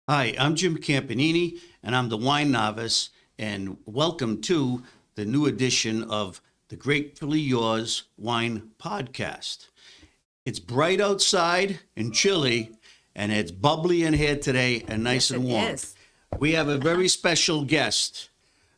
Hi, I'm Jim Campanini, and I'm the wine novice, and welcome to the new edition of the Grapefully Yours Wine Podcast. It's bright outside and chilly, and it's bubbly in here today and nice and warm. Is. We have a very special guest.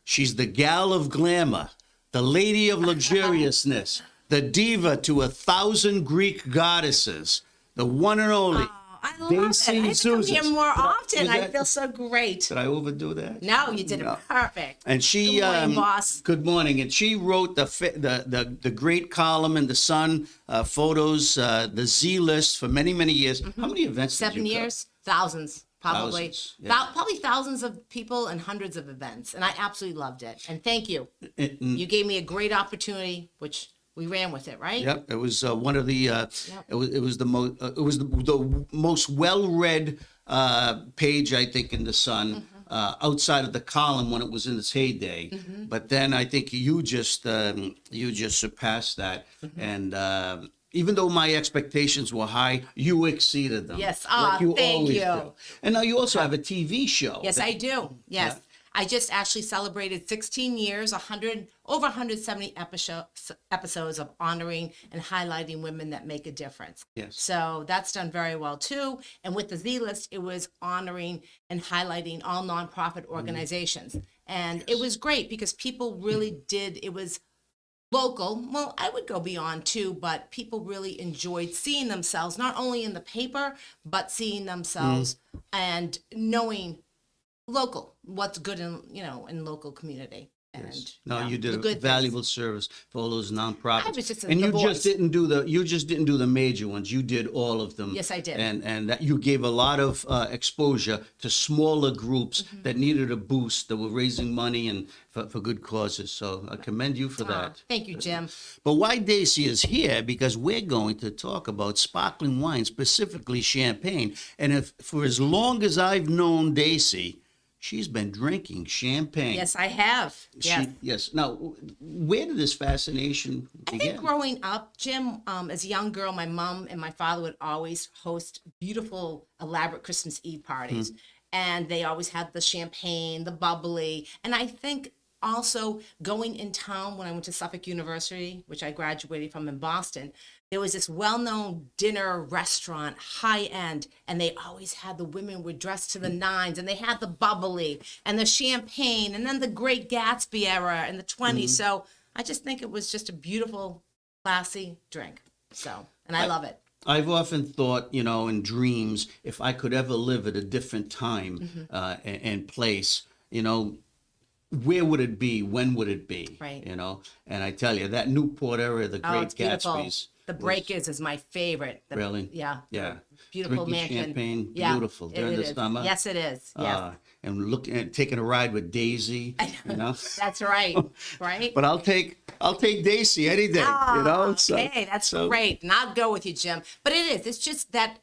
She's the gal of glamour, the lady of luxuriousness, the diva to 1,000 Greek goddesses, the one and only. I love Dacey it. I come here Zouzas. more often. I that- feel so great. Did I overdo that? No, you did it perfect. And she, Good morning, boss. Good morning. And she wrote the great column in the Sun, photos, the Z list for many, many years. How many events? did 7 you cover? years, thousands, probably. Thousands, yeah. Probably thousands of people and hundreds of events. And I absolutely loved it. And thank you. Mm. You gave me a great opportunity, which we ran with it, right? Yep, it was one of the. It was the most well-read page, I think, in the Sun. Outside of the column when it was in its heyday, but then I think you just surpassed that, and even though my expectations were high, you exceeded them. Yes. like you Thank always you. do. And now you also have a TV show. Yes, I do. Yes. Yeah. I just actually celebrated 16 years, over 170 episodes of honoring and highlighting women that make a difference. Yes. So that's done very well too. And with the Z List, it was honoring and highlighting all nonprofit organizations. And it was great because people really did, it was local. Well, I would go beyond too, but people really enjoyed seeing themselves, not only in the paper, but seeing themselves and knowing local, what's good in local community. And No, you the did a good valuable service for all those nonprofits. I was just and the you voice. just didn't do the major ones. You did all of them. Yes, I did. And that you gave a lot of exposure to smaller groups Mm-hmm. that needed a boost, that were raising money and for good causes. So I commend you for that. Thank you, Jim. But why Dacey is here, because we're going to talk about sparkling wine, specifically champagne. And if for as long as I've known Dacey, she's been drinking champagne. Yes, I have. Yes. Yes. Now, where did this fascination I begin? think growing up, Jim, as a young girl, my mom and my father would always host beautiful, elaborate Christmas Eve parties. And they always had the champagne, the bubbly. And I think also going in town when I went to Suffolk University, which I graduated from in Boston, there was this well-known dinner restaurant, high end, and they always had the women were dressed to the nines, and they had the bubbly and the champagne, and then the Great Gatsby era in the 20s. So I just think it was just a beautiful, classy drink. So, and I love it. I've often thought, in dreams, if I could ever live at a different time and place, where would it be? When would it be? Right. And I tell you, that Newport era, the Great It's beautiful. Gatsby's. The Breakers is my favorite. Really? Yeah. Yeah. Beautiful Drinking mansion. champagne, Yeah, beautiful during it the is. summer. Yes, it is. Yes. And looking at taking a ride with Daisy, That's right. Right? But I'll take Daisy any day, So, Okay, that's so- great. And I'll go with you, Jim. But it is. It's just that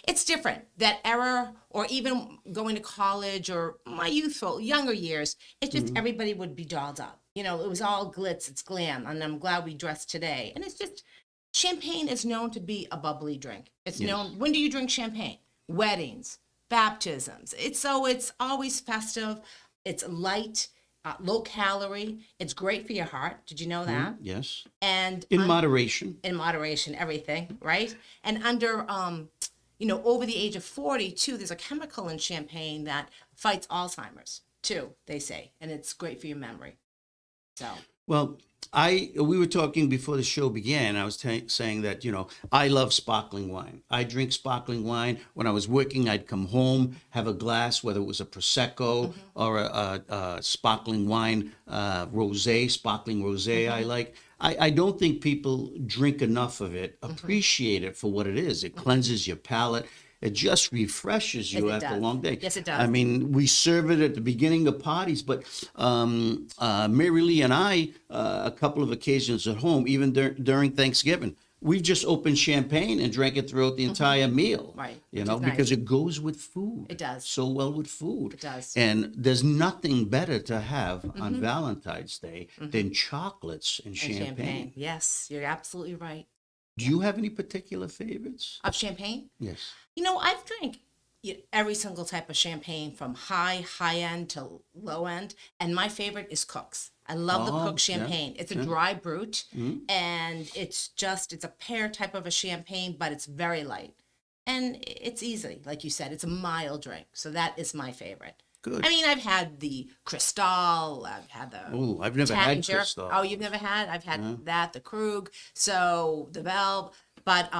it's different. That era, or even going to college or my younger years, it's just everybody would be dolled up. It was all glitz, it's glam, and I'm glad we dressed today. And it's just, champagne is known to be a bubbly drink. It's known, when do you drink champagne? Weddings, baptisms. It's always festive. It's light, low calorie. It's great for your heart. Did you know that? Yes. And In moderation. in moderation, everything, right? And under, over the age of 40, too, there's a chemical in champagne that fights Alzheimer's, too, they say. And it's great for your memory. So, Well, we were talking before the show began. I was saying that, I love sparkling wine. I drink sparkling wine. When I was working, I'd come home, have a glass, whether it was a Prosecco or a sparkling wine, sparkling rosé I like. I don't think people drink enough of it, appreciate it for what it is. It cleanses your palate. It just refreshes you Yes, it after a does. long day. Yes, it does. I mean, we serve it at the beginning of parties, but Mary Lee and I, a couple of occasions at home, even during Thanksgiving, we've just opened champagne and drank it throughout the entire meal. Right, You which know, is nice. because it goes with food. It does. So well with food. It does. And there's nothing better to have on Valentine's Day than chocolates and and champagne. Yes, you're absolutely right. Do you have any particular favorites? Of champagne? Yes. I've drank every single type of champagne from high end to low end. And my favorite is Cook's. I love the Cook yeah, champagne. It's a dry brut, and it's a pear type of a champagne, but it's very light. And it's easy, like you said, it's a mild drink. So that is my favorite. Good. I mean, I've had the Cristal, I've had the Oh, I've never had Tanger. Cristal. Oh, you've never had? I've had that, the Krug, so the Velb, but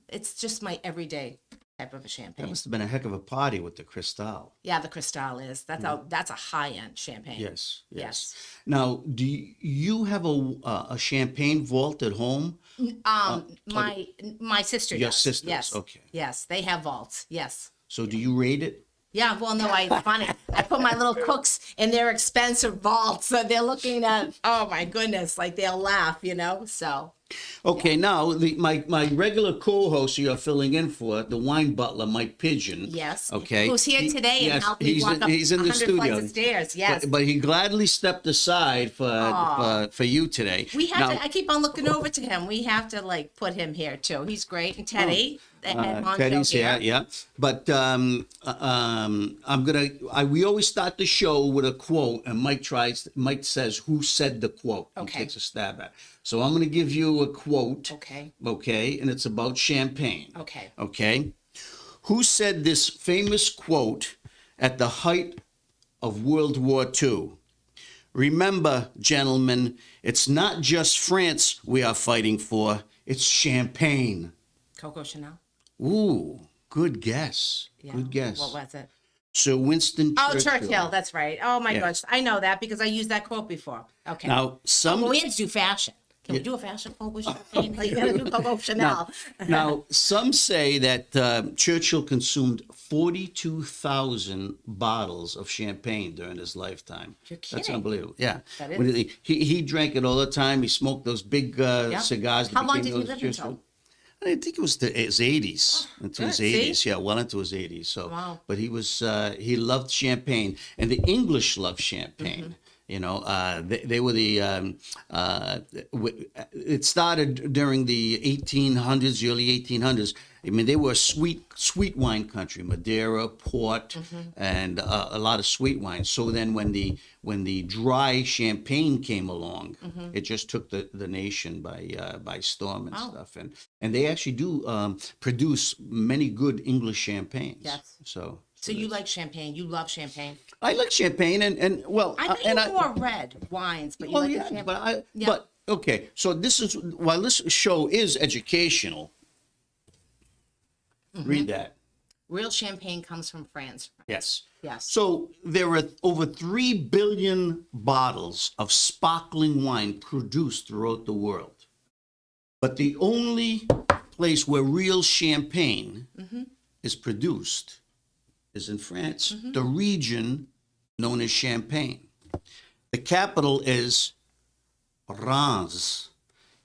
it's just my everyday type of a That champagne. must have been a heck of a party with the Cristal. Yeah, the Cristal is. That's a high-end champagne. Yes, yes. Yes. Now, do you have a champagne vault at home? My sister Your does. sisters, Yes. okay. Yes, they have vaults. Yes. So do you rate it? Yeah, well, no, it's funny. I put my little cooks in their expensive vaults, so they're looking at, oh my goodness, like they'll laugh, so. Okay, now my regular co-host you're filling in for, the wine butler, Mike Pigeon. Yes. Okay. Who's here today and yes, helped me walk up he's in the 100 studio. flights of stairs. Yes. But he gladly stepped aside for you today. We have Now, to, I keep on looking over to him. We have to put him here too. He's great. And Teddy, the head honcho Teddy's here. here, yeah. But we always start the show with a quote, and Mike says, "Who said the quote?" He Okay. takes a stab at it. So I'm going to give you a quote. Okay. Okay, and it's about champagne. Okay. Okay. Who said this famous quote at the height of World War II? Remember, gentlemen, it's not just France we are fighting for, it's champagne. Coco Chanel. Ooh, good guess. Yeah. Good guess. What was it? Sir Winston Oh, Churchill. Churchill. That's right. Oh my Yeah. gosh, I know that because I used that quote before. Okay. Now, some Well, we had to do fashion. Can we do a fashion quote with champagne? Like, you gotta do Coco Chanel. now some say that Churchill consumed 42,000 bottles of champagne during his lifetime. You're That's kidding. unbelievable. Yeah. That is. When he drank it all the time. He smoked those big cigars. that How long became did he those live Churchill. until? I think it was his 80s, into his good. See? 80s. Yeah, well into his 80s. So, Wow. but he loved champagne, and the English loved champagne. Mm-hmm. You know, they were it started during the 1800s, the early 1800s. I mean, they were a sweet wine country, Madeira, port, and a lot of sweet wine. So then when the dry champagne came along, it just took the nation by storm and stuff. And they actually do produce many good English champagnes. Yes. So You like champagne? You love champagne? I like champagne, and well, I bet you more red wines, but you like the champagne. but okay. So this is while this show is educational. Read that. Real champagne comes from France. Yes. Yes. So there are over 3 billion bottles of sparkling wine produced throughout the world, but the only place where real champagne is produced is in France, the region known as Champagne. The capital is Reims.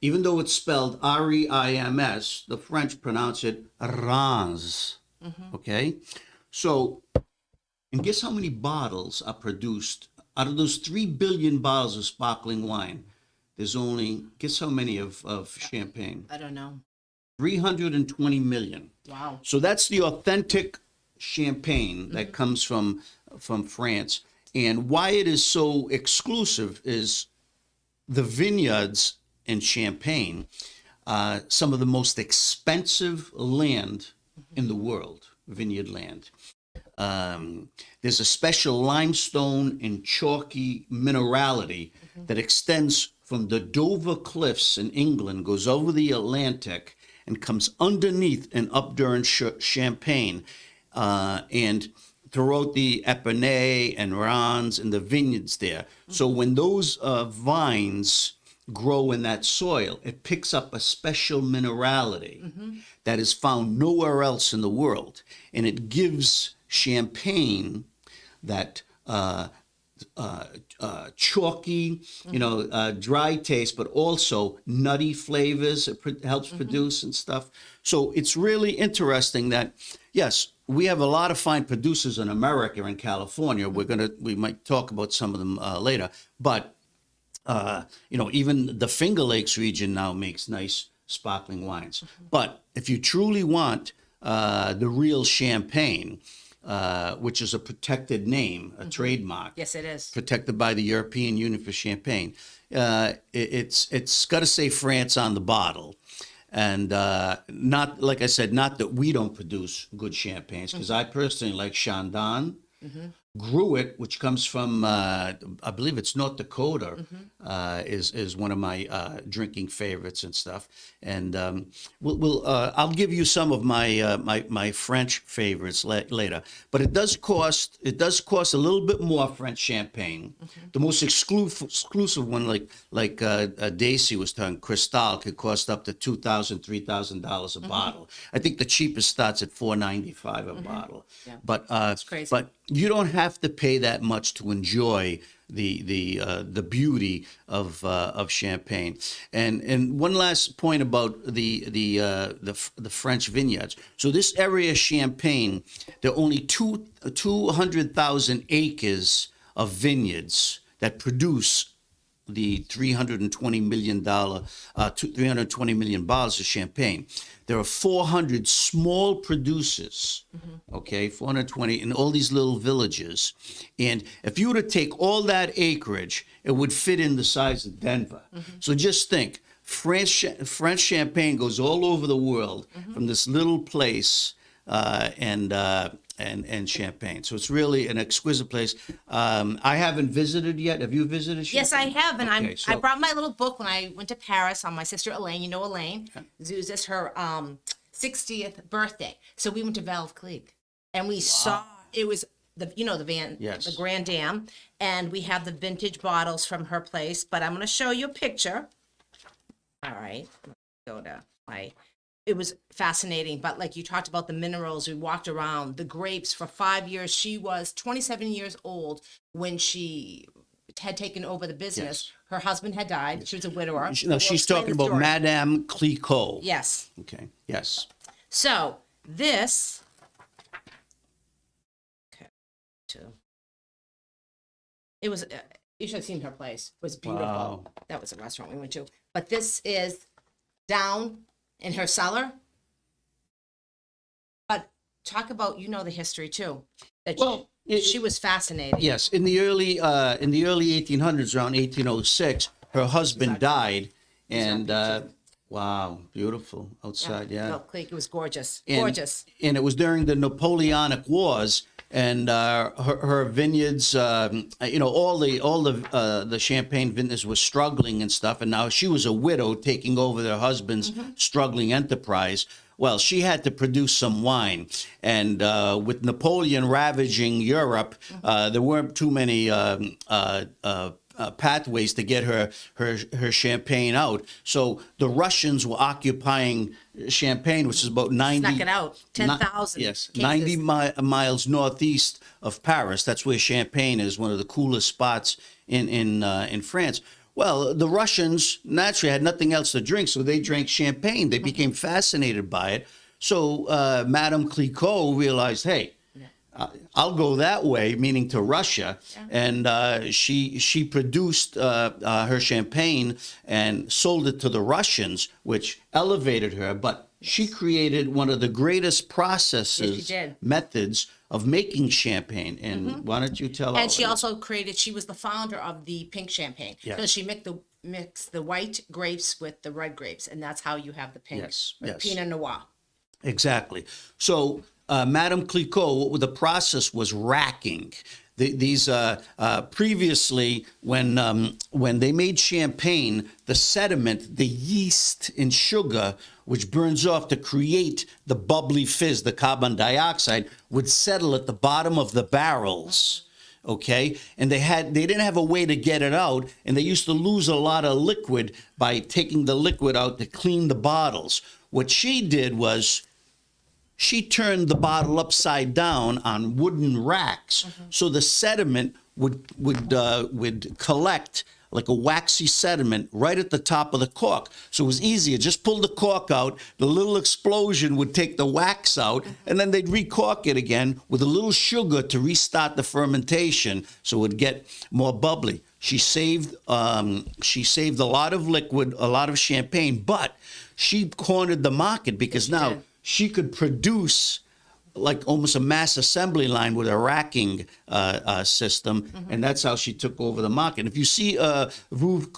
Even though it's spelled R-E-I-M-S, the French pronounce it Reims. Okay? So, and guess how many bottles are produced? Out of those 3 billion bottles of sparkling wine, there's only, guess how many of champagne? I don't know. 320 million. Wow. So that's the authentic champagne that comes from France. And why it is so exclusive is the vineyards in Champagne, some of the most expensive land in the world, vineyard land. There's a special limestone and chalky minerality that extends from the Dover Cliffs in England, goes over the Atlantic, and comes underneath and up during Champagne. And throughout the Epernay and Rans and the vineyards there. So when those vines grow in that soil, it picks up a special minerality that is found nowhere else in the world. And it gives champagne that chalky, dry taste, but also nutty flavors it helps produce and stuff. So it's really interesting that, yes, we have a lot of fine producers in America and California. We might talk about some of them later, but even the Finger Lakes region now makes nice sparkling wines. But if you truly want the real champagne, which is a protected name, a trademark. Yes, it is. Protected by the European Union for Champagne. It's got to say France on the bottle. And not, like I said, not that we don't produce good champagnes, because I personally like Chandon. Gruit, which comes from, I believe it's North Dakota, is one of my drinking favorites and stuff. And I'll give you some of my French favorites later. But it does cost a little bit more French champagne. The most exclusive one, like Dacey was talking, Cristal, could cost up to $2,000, $3,000 a bottle. I think the cheapest starts at $4.95 a bottle. Yeah. But That's crazy. But you don't have to pay that much to enjoy the beauty of champagne. And one last point about the French vineyards. So this area of Champagne, there are only 200,000 acres of vineyards that produce the $320 million bottles of champagne. There are 400 small producers, okay, 420 in all these little villages. And if you were to take all that acreage, it would fit in the size of Denver. So just think, French champagne goes all over the world from this little place and Champagne. So it's really an exquisite place. I haven't visited yet. Have you visited Champagne? Yes, I have, and Okay, I brought my little book when I went to Paris on my sister Elaine. You know Elaine Zouzas, her 60th birthday. So we went to Valve-Cleek, and we saw it was the the Grand Dam, and we have the vintage bottles from her place. But I'm going to show you a picture. All right, go to my. It was fascinating, but like you talked about the minerals, we walked around the grapes for 5 years. She was 27 years old when she had taken over the business. Yes. Her husband had died. She was a widower. No, she's talking about Madame Clicquot. Yes. Okay. Yes. So this. Okay. It was. You should have seen her place. It was beautiful. Wow. That was a restaurant we went to. But this is down in her cellar. But talk about, the history too. That she was fascinating. Yes, in the early 1800s, around 1806, her husband died, and wow, beautiful outside. Yeah. It was gorgeous. Gorgeous. And it was during the Napoleonic Wars, and her vineyards, all the Champagne vineyards were struggling and stuff. And now she was a widow taking over their husband's struggling enterprise. Well, she had to produce some wine, and with Napoleon ravaging Europe, there weren't too many pathways to get her champagne out. So the Russians were occupying Champagne, which is about 90. Snuck it out. 10,000. Yes, 90 miles northeast of Paris. That's where Champagne is, one of the coolest spots in France. Well, the Russians naturally had nothing else to drink, so they drank champagne. They became fascinated by it. So Madame Clicquot realized, hey, I'll go that way, meaning to Russia. And she produced her champagne and sold it to the Russians, which elevated her. But she created one of the greatest processes, methods of making champagne. And why don't you tell us? And she also she was the founder of the pink champagne. Yes. So she mixed the white grapes with the red grapes, and that's how you have the pink. Yes. Pinot Noir. Exactly. So Madame Clicquot, the process was racking. These previously, when they made champagne, the sediment, the yeast and sugar, which burns off to create the bubbly fizz, the carbon dioxide, would settle at the bottom of the barrels. Okay, and they didn't have a way to get it out, and they used to lose a lot of liquid by taking the liquid out to clean the bottles. What she did was, she turned the bottle upside down on wooden racks, so the sediment would collect like a waxy sediment right at the top of the cork. So it was easier. Just pull the cork out, the little explosion would take the wax out, and then they'd recork it again with a little sugar to restart the fermentation so it would get more bubbly. She saved a lot of liquid, a lot of champagne, but she cornered the market because now she could produce like almost a mass assembly line with a racking system, and that's how she took over the market. If you see Veuve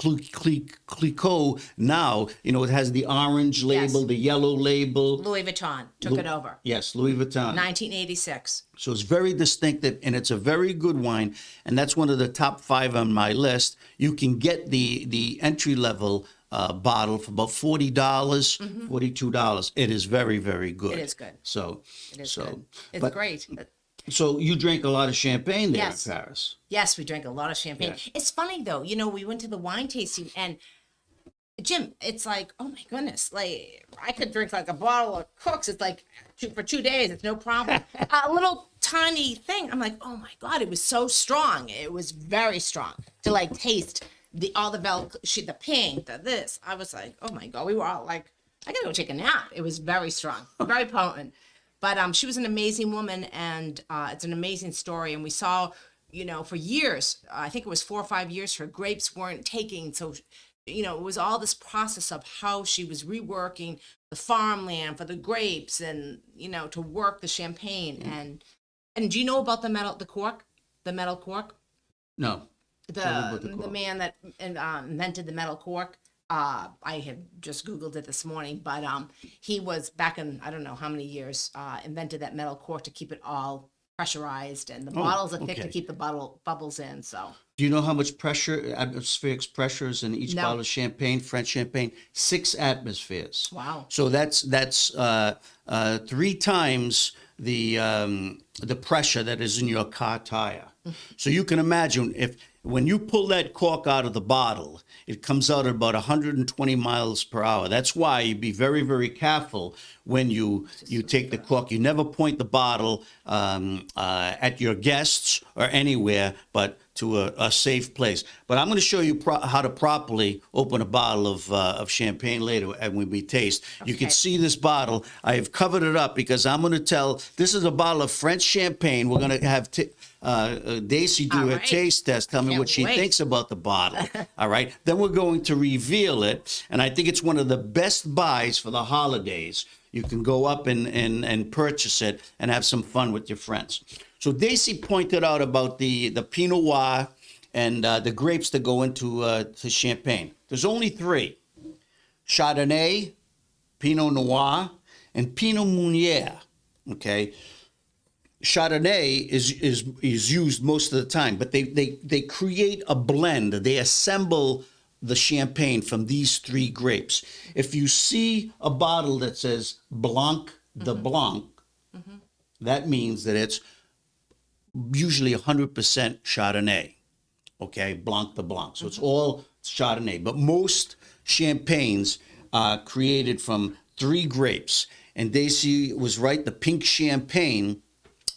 Clicquot now, you know, it has the orange label, Yes. the yellow label. Louis Vuitton took it over. Yes, Louis Vuitton. 1986. So it's very distinctive, and it's a very good wine, and that's one of the top 5 on my list. You can get the entry level bottle for about $40, $42. It is very, very good. It is good. So, It is so, good. It's but- great. So you drank a lot of champagne there Yes. in Paris. Yes, we drank a lot of champagne. Yeah. It's funny though, you know, we went to the wine tasting and Jim, it's like, oh my goodness, like I could drink like a bottle of Cook's. It's like for 2 days, it's no problem. A little tiny thing. I'm like, oh my God, it was so strong. It was very strong to like taste all the the pink, the this. I was like, oh my God, we were all like, I gotta go take a nap. It was very strong, very potent. But she was an amazing woman, and it's an amazing story. And we saw, you know, for years, I think it was 4 or 5 years, her grapes weren't taking. So, you know, it was all this process of how she was reworking the farmland for the grapes, and you know, to work the champagne. And do you know about the metal cork? No. Tell me about The cork. man that invented the metal cork. I have just Googled it this morning, but he was back in, I don't know how many years, invented that metal cork to keep it all pressurized, and the bottles are thick to okay. keep the bubbles in. So Do you know how much pressure, atmospheric pressure is in each No. bottle of champagne, French champagne? 6 atmospheres. Wow. So that's 3 times the pressure that is in your car tire. So you can imagine when you pull that cork out of the bottle, it comes out at about 120 miles per hour. That's why you be very, very careful when you take the cork. You never point the bottle at your guests or anywhere, but to a safe place. But I'm going to show you how to properly open a bottle of champagne later and when we taste. You can Okay. see this bottle. I have covered it up because I'm going to tell, this is a bottle of French champagne. We're going to have Dacey do All her right. taste test, tell me Can't what she wait. thinks about the bottle. All right. Then we're going to reveal it. And I think it's one of the best buys for the holidays. You can go up and purchase it and have some fun with your friends. So Dacey pointed out about the Pinot Noir and the grapes that go into to champagne. There's only 3: Chardonnay, Pinot Noir, and Pinot Meunier. Okay. Chardonnay is used most of the time, but they create a blend. They assemble the champagne from these 3 grapes. If you see a bottle that says Blanc de Blanc, that means that it's usually 100% Chardonnay. Okay, Blanc de Blanc. So it's all Chardonnay. But most champagnes are created from 3 grapes. And Dacey was right. The pink champagne,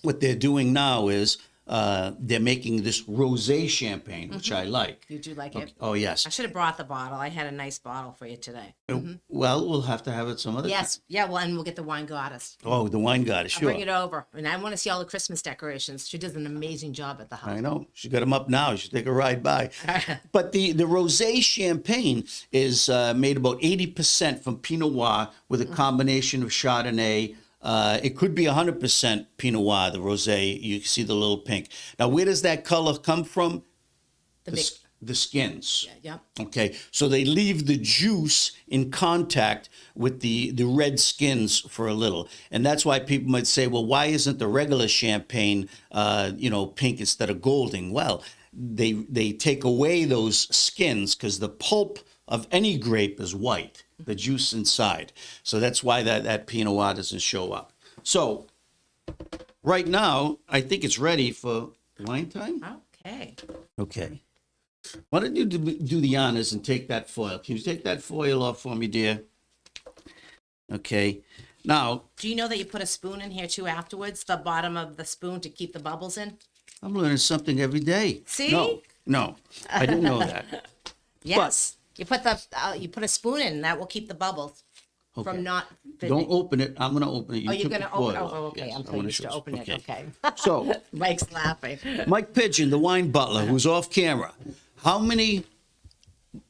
what they're doing now is they're making this rosé champagne, which I like. you do like it? Oh, yes. I should have brought the bottle. I had a nice bottle for you today. Well, we'll have to have it some other Yes. Yeah. Well, and we'll get the wine goddess. time. Oh, the wine goddess, sure. Bring it over, and I want to see all the Christmas decorations. She does an amazing job at the house. I know. She got them up now. You should take a ride by. But the rosé champagne is made about 80% from Pinot Noir with a combination of Chardonnay. It could be 100% Pinot Noir, the rosé. You can see the little pink. Now, where does that color come from? The skins. Yeah. Okay, so they leave the juice in contact with the red skins for a little. And that's why people might say, well, why isn't the regular champagne, pink instead of golden? Well, they take away those skins because the pulp of any grape is white, the juice inside. So that's why that Pinot Noir doesn't show up. So right now, I think it's ready for wine time. Okay. Okay. Why don't you do the honors and take that foil? Can you take that foil off for me, dear? Okay. Now, Do you know that you put a spoon in here too afterwards? The bottom of the spoon to keep the bubbles in. I'm learning something every day. See? No, I didn't know that. Yes. You put a spoon in, and that will keep the bubbles Okay. from not. Don't open it. I'm going to open it. You Oh, you're took gonna the foil open. off. Oh, okay. Yes, I'm I so wanna used to show- open it. Okay. So, Mike's laughing. Mike Pigeon, the wine butler, who's off camera, how many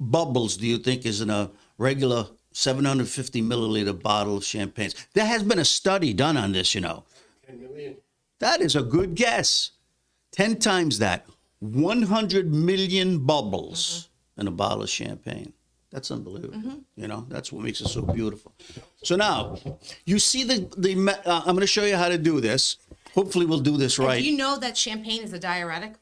bubbles do you think is in a regular 750 milliliter bottle of champagne? There has been a study done on this, 10 million. That is a good guess. 10 times that. 100 million bubbles in a bottle of champagne. That's unbelievable. You know, that's what makes it so beautiful. So now, you see I'm going to show you how to do this. Hopefully we'll do this right. Do you know that champagne is a diuretic?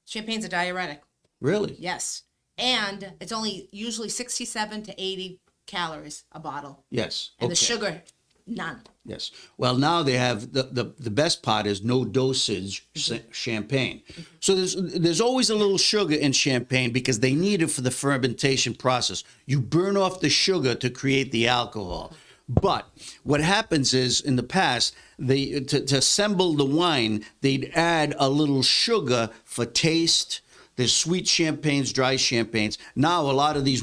Champagne's a diuretic. Really? Yes. And it's only usually 67 to 80 calories a bottle. Yes. And the Okay. sugar, none. Yes. Well, now they have the best part is no dosage champagne. So there's always a little sugar in champagne because they need it for the fermentation process. You burn off the sugar to create the alcohol. But what happens is in the past, to assemble the wine, they'd add a little sugar for taste. There's sweet champagnes, dry champagnes. Now, a lot of these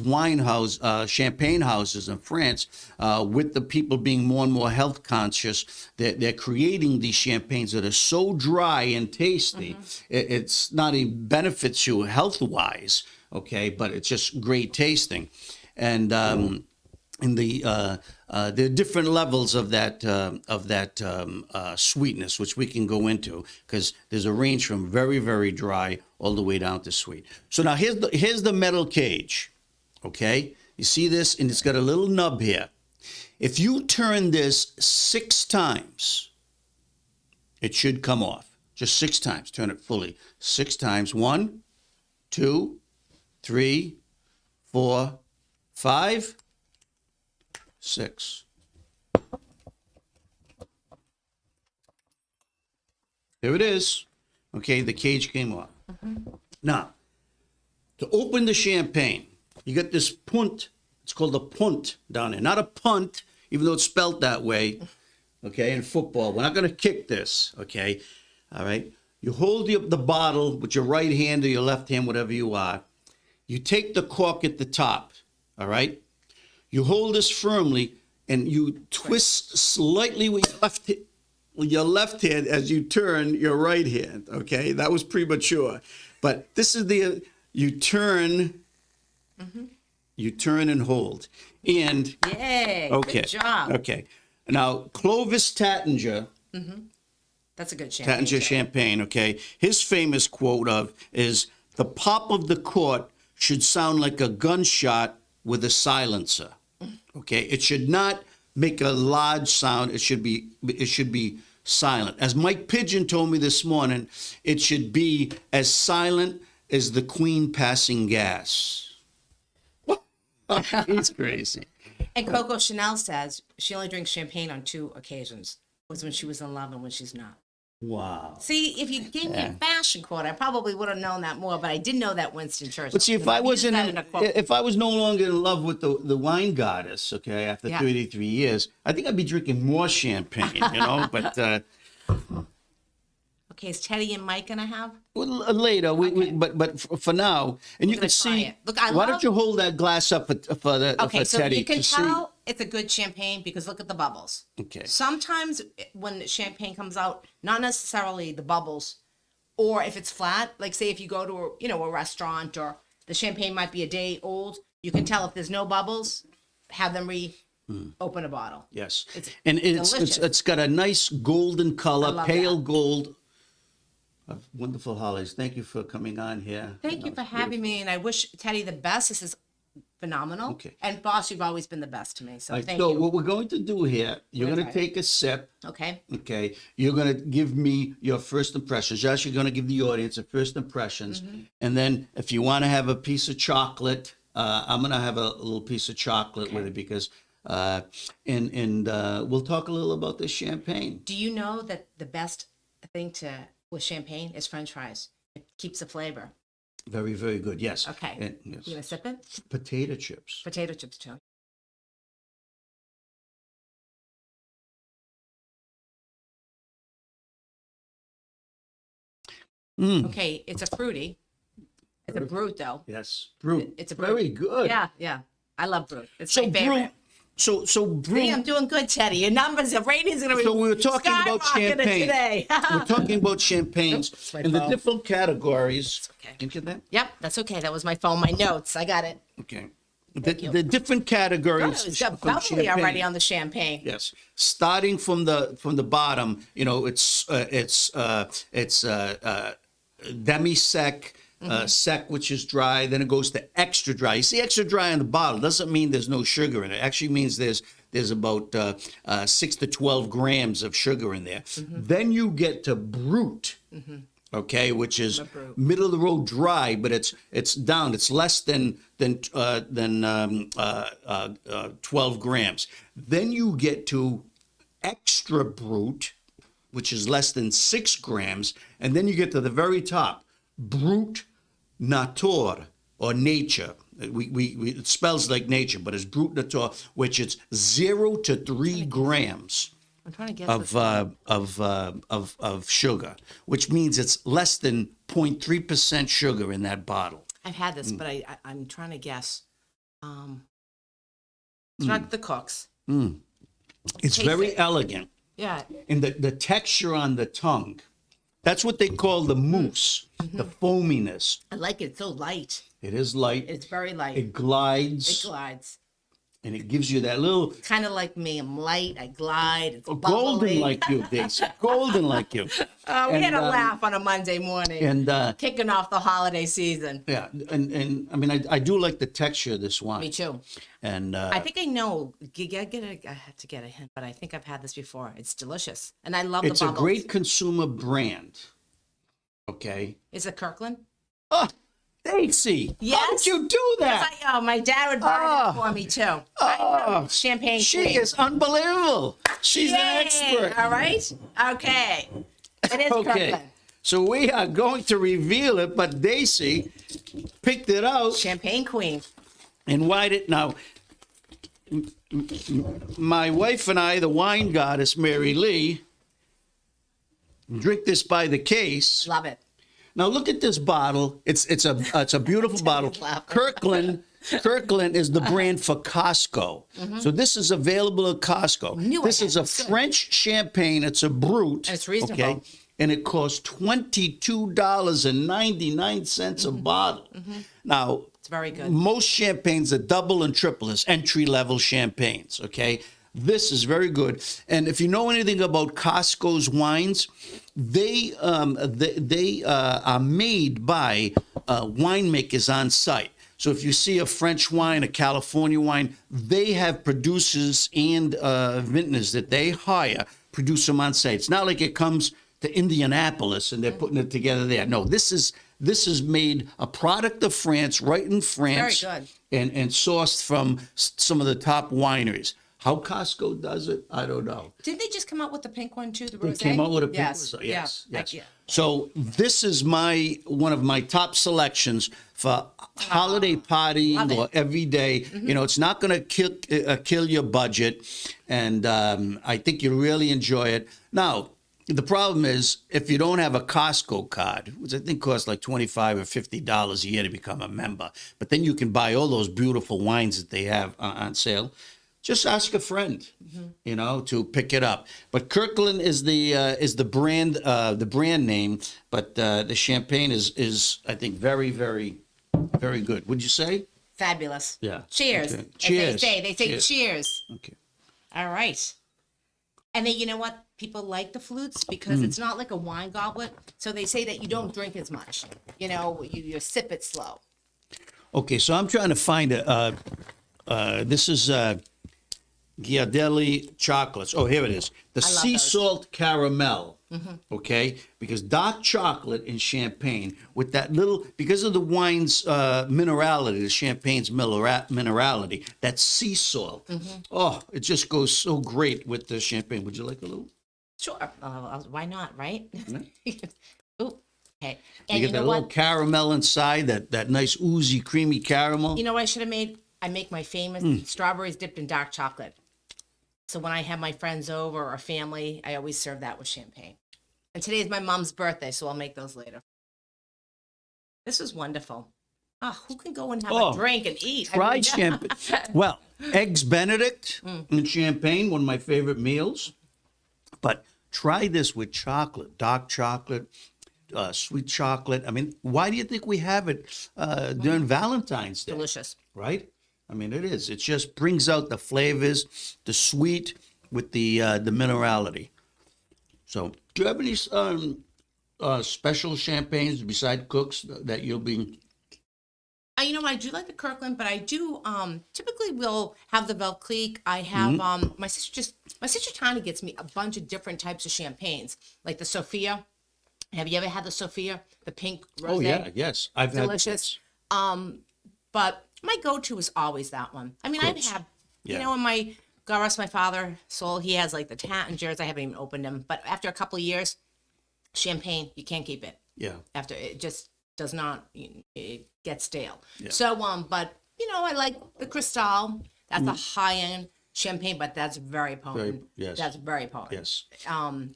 champagne houses in France, with the people being more and more health conscious, they're creating these champagnes that are so dry and tasty. It's not even benefits you health-wise, okay, but it's just great tasting. And there are different levels of that sweetness, which we can go into, because there's a range from very, very dry all the way down to sweet. So now here's the metal cage, okay? You see this, and it's got a little nub here. If you turn this 6 times, it should come off. Just 6 times. Turn it fully. 6 times. 1, 2, 3, 4, 5, 6. There it is. Okay, the cage came off. Now, to open the champagne, you got this punt. It's called a punt down there. Not a punt, even though it's spelled that way. Okay, in football. We're not going to kick this. Okay, all right. You hold the bottle with your right hand or your left hand, whatever you are. You take the cork at the top. All right. You hold this firmly and you twist slightly with your left hand as you turn your right hand. Okay, that was premature, but this is you turn, you turn and hold, and Yay! okay, Good job. okay. Now Clovis Tattinger, That's a good champagne. Tattinger champagne. Okay, his famous quote is the pop of the cork should sound like a gunshot with a silencer. Okay, it should not make a large sound. It should be silent. As Mike Pigeon told me this morning, it should be as silent as the Queen passing gas. He's crazy. And Coco Chanel says she only drinks champagne on 2 occasions. Was when she was in love and when she's not. Wow. See, if you gave me a fashion quote, I probably would have known that more, but I didn't know that Winston Churchill. But see, if I was no longer in love with the wine goddess, okay, after 33 years, I think I'd be drinking more champagne, you know. But okay, is Teddy and Mike gonna have? well, later, but for now, and you can see. it. Look, why don't you hold that glass up for Okay, so Teddy you can to see? tell it's a good champagne because look at the bubbles. Okay. Sometimes when the champagne comes out, not necessarily the bubbles, or if it's flat, like say if you go to a restaurant or the champagne might be a day old, you can tell if there's no bubbles, have them open a bottle. Yes, It's and delicious. it's got a nice golden color, love pale that. gold. Wonderful holidays. Thank you for coming on here. Thank you for having me, and I wish Teddy the best. This is phenomenal. Okay. And boss, you've always been the best to me. So thank so you. what we're going to do here, you're We're going gonna to try take a sip. Okay. Okay, you're going to give me your first impressions. Josh, you're going to give the audience a first impressions, and then if you want to have a piece of chocolate, I'm going to have a little piece of chocolate with it because, and we'll talk a little about this champagne. Do you know that the best thing with champagne is French fries? It keeps the flavor. Very, very good. Yes. Okay. And, yes. You gonna sip it? Potato chips. Potato chips too. Okay, it's a fruity. It's a brut though. Yes. Brut. It's a brut. Very good. Yeah. I love brut. It's So my favorite. brut. So brut. See, I'm doing good, Teddy. Your numbers, your ratings are gonna be So we were talking about skyrocketing champagne. today. We're talking about champagnes Oops, my and the phone. different categories. okay. Can you get that? Yep, that's okay. That was my phone, my notes. I got it. Okay. the different categories. It's got of bubbly champagne. already on the champagne. Yes, starting from the bottom, it's demi-sec, sec, which is dry. Then it goes to extra dry. You see, extra dry on the bottle doesn't mean there's no sugar in it. It actually means there's about 6 to 12 grams of sugar in there. Then you get to brut. Okay, which is middle of the road dry, but it's down. It's less than 12 grams. Then you get to extra brut, which is less than 6 grams, and then you get to the very top, brut nature or nature. It spells like nature, but it's brut nature, which is 0 to 3 grams. I'm trying to guess of sugar, which means it's less than 0.3% sugar in that bottle. I've had this, but I'm trying to guess. It's not the Cooks. It's very elegant. Yeah. And the texture on the tongue, that's what they call the mousse, the foaminess. I like it. It's so light. It is light. It's very light. It glides. It glides. And it gives you that little... Kind of like me. I'm light. I glide. It's bubbly. Golden like you, Dacey. Golden like you. We had a laugh on a Monday morning. And kicking off the holiday season. yeah, and I mean, I do like the texture of this wine. Me too. And I think I know. I had to get a hint, but I think I've had this before. It's delicious, and I love the it's bubbles. a great consumer brand. Okay. Is it Kirkland? Oh, Dacey, how Yes. did you do that? My dad would buy it for me too. Champagne She queen. is unbelievable. She's an Yay! expert. All right. Okay. It is Okay. Kirkland. So we are going to reveal it, but Dacey picked it out Champagne queen. and why'd it now. My wife and I, the wine goddess Mary Lee, drink this by the case. Love it. Now look at this bottle. It's a beautiful bottle. laughing. Kirkland is the brand for Costco. So this is available at Costco. This is a French champagne. It's a brut. And it's reasonable. Okay, and it costs $22.99 a bottle. Now It's very good. most champagnes are double and triple as entry-level champagnes, okay? This is very good. And if you know anything about Costco's wines, they are made by winemakers on site. So if you see a French wine, a California wine, they have producers and vintners that they hire, produce them on site. It's not like it comes to Indianapolis and they're putting it together there. No, this is made a product of France, right in France. Very good. And sourced from some of the top wineries. How Costco does it, I don't know. Didn't they just come out with the pink one too? The They rosé? came out with a pink Yes. rosé. Yes. Yeah. So this is one of my top selections for holiday partying Love it. or every day. You know, it's not going to kill your budget, and I think you really enjoy it. Now, the problem is if you don't have a Costco card, which I think costs like $25 or $50 a year to become a member, but then you can buy all those beautiful wines that they have on sale. Just ask a friend, you know, to pick it up. But Kirkland is the brand name, but the champagne is I think very, very, very good. Would you say? Fabulous. Yeah. Cheers. Okay. As Cheers. they say Cheers. cheers. Okay. All right. And then you know what? People like the flutes because it's not like a wine goblet. So they say that you don't drink as much. You know, you sip it slow. Okay, so I'm trying to find this is Ghirardelli chocolates. Oh, here it is. The love sea those. salt caramel. Okay, because dark chocolate and champagne with that little, because of the wine's minerality, the champagne's minerality, that sea salt. Oh, it just goes so great with the champagne. Would you like a little? Sure. Why not, right? Ooh. Okay. You And get you that know little what? caramel inside, that nice oozy, creamy caramel. You know what I should have made? I make my famous strawberries dipped in dark chocolate. So when I have my friends over or family, I always serve that with champagne. And today is my mom's birthday, so I'll make those later. This is wonderful. Oh, who can go and have a drink and eat? Fried champagne. Well, eggs Benedict and champagne, one of my favorite meals. But try this with chocolate, dark chocolate, sweet chocolate. I mean, why do you think we have it during Valentine's Day? Delicious. Right? I mean, it is. It just brings out the flavors, the sweet with the minerality. So, do you have any special champagnes beside Cook's that you'll be? You know, I do like the Kirkland, but I do typically will have the Velclique. I have my sister Tanya gets me a bunch of different types of champagnes, like the Sophia. Have you ever had the Sophia, the pink rosé? Oh yeah, yes, I've Delicious. But my go-to is always that one. I mean, Cooks. I've had, Yeah. you know, when God rest my father soul, he has like the Tattingers. I haven't even opened them, but after a couple of years, champagne, you can't keep it. Yeah. After it just does not, it gets stale. Yeah. So, but you know, I like the Cristal. That's a high-end champagne, but that's very potent. yes. That's very potent. Yes.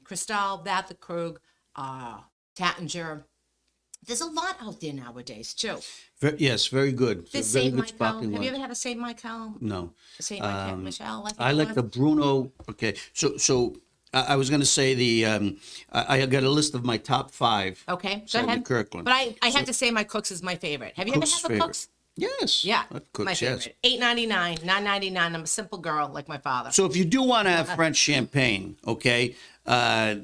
Cristal, that the Krug, Tattinger. There's a lot out there nowadays too. Yes, very good. The Very Saint good Michael. sparkling Have you wines. ever had a Saint Michael? No. Saint Michael, Michelle. I like the Bruno. Okay, so I was going to say I got a list of my top 5. Okay, go Said the ahead. Kirkland. But I have to say my Cook's is my favorite. Have you Cook's ever had the favorite. Cook's? Yes. Yeah, Cook's, my yes. favorite. $8.99, $9.99. I'm a simple girl like my father. So if you do want to have French champagne, okay,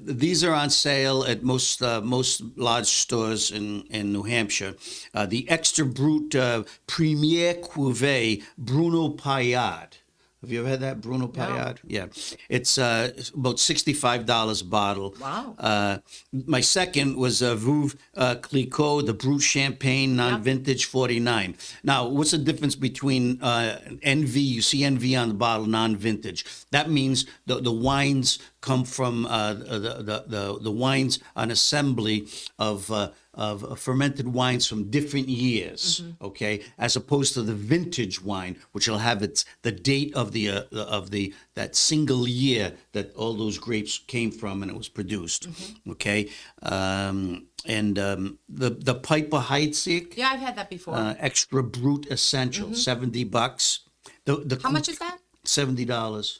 these are on sale at most large stores in New Hampshire. The Extra Brut Premier Cuvée Bruno Paillard. Have you ever had that, Bruno Paillard? Yeah. It's about $65 a bottle. Wow. My second was Veuve Clicquot, the Brut Champagne Non-Vintage 49. Now, what's the difference between NV? You see NV on the bottle, non-vintage. That means the wines come from the wines, an assembly of fermented wines from different years, okay, as opposed to the vintage wine, which will have the date of that single year that all those grapes came from and it was produced, okay, and the Piper Heidsieck, Yeah, I've had that before. Extra Brut Essential, $70. How much is that? $70.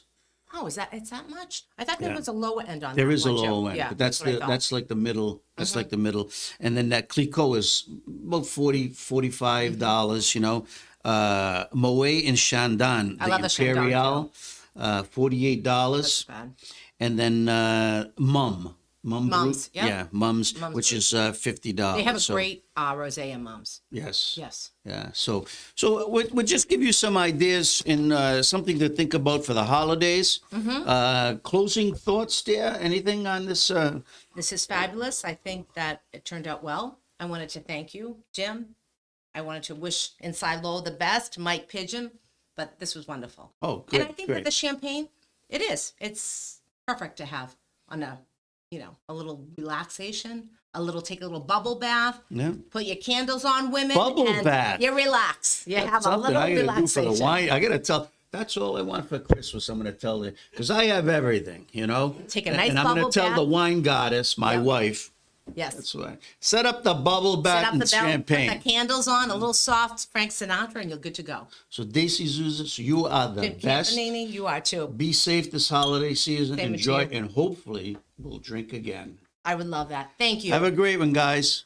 Oh, it's that much? I thought there was a lower end on There that is a one, too. low end, Yeah, but that's what I thought. that's like the middle. That's like the middle, and then that Clicquot is about $45. You know, Moet and Chandon, I love the Chandon, Imperial, $48, That's bad. and then Mum Mums, Brut, yep. yeah, Mums, Mums which Brut. is $50. They have a So, great rosé and mums. yes. Yes. Yeah, so we'll just give you some ideas and something to think about for the holidays. Closing thoughts, dear? Anything on this? This is fabulous. I think that it turned out well. I wanted to thank you, Jim. I wanted to wish Inside Lowell the best, Mike Pigeon, but this was wonderful. Oh, good, And I think great. that the champagne, it's perfect to have on a little relaxation, take a little bubble bath, Yeah. put your candles on, women. Bubble and bath. You relax. You have a Something little I gotta relaxation. do for the wine. I gotta tell. That's all I want for Christmas. I'm gonna tell you because I have everything, you know. Take a nice and I'm gonna bubble tell bath. the wine goddess, my Yep. wife. Yes. That's why. Set up the bubble Set bath up and the bell, champagne. put the candles on, a little soft Frank Sinatra, and you're good to go. So Dacey Zouzas, you are the Jim best. Campanini, you are too. Be safe this holiday season. Same with Enjoy, you. and hopefully we'll drink again. I would love that. Thank you. Have a great one, guys.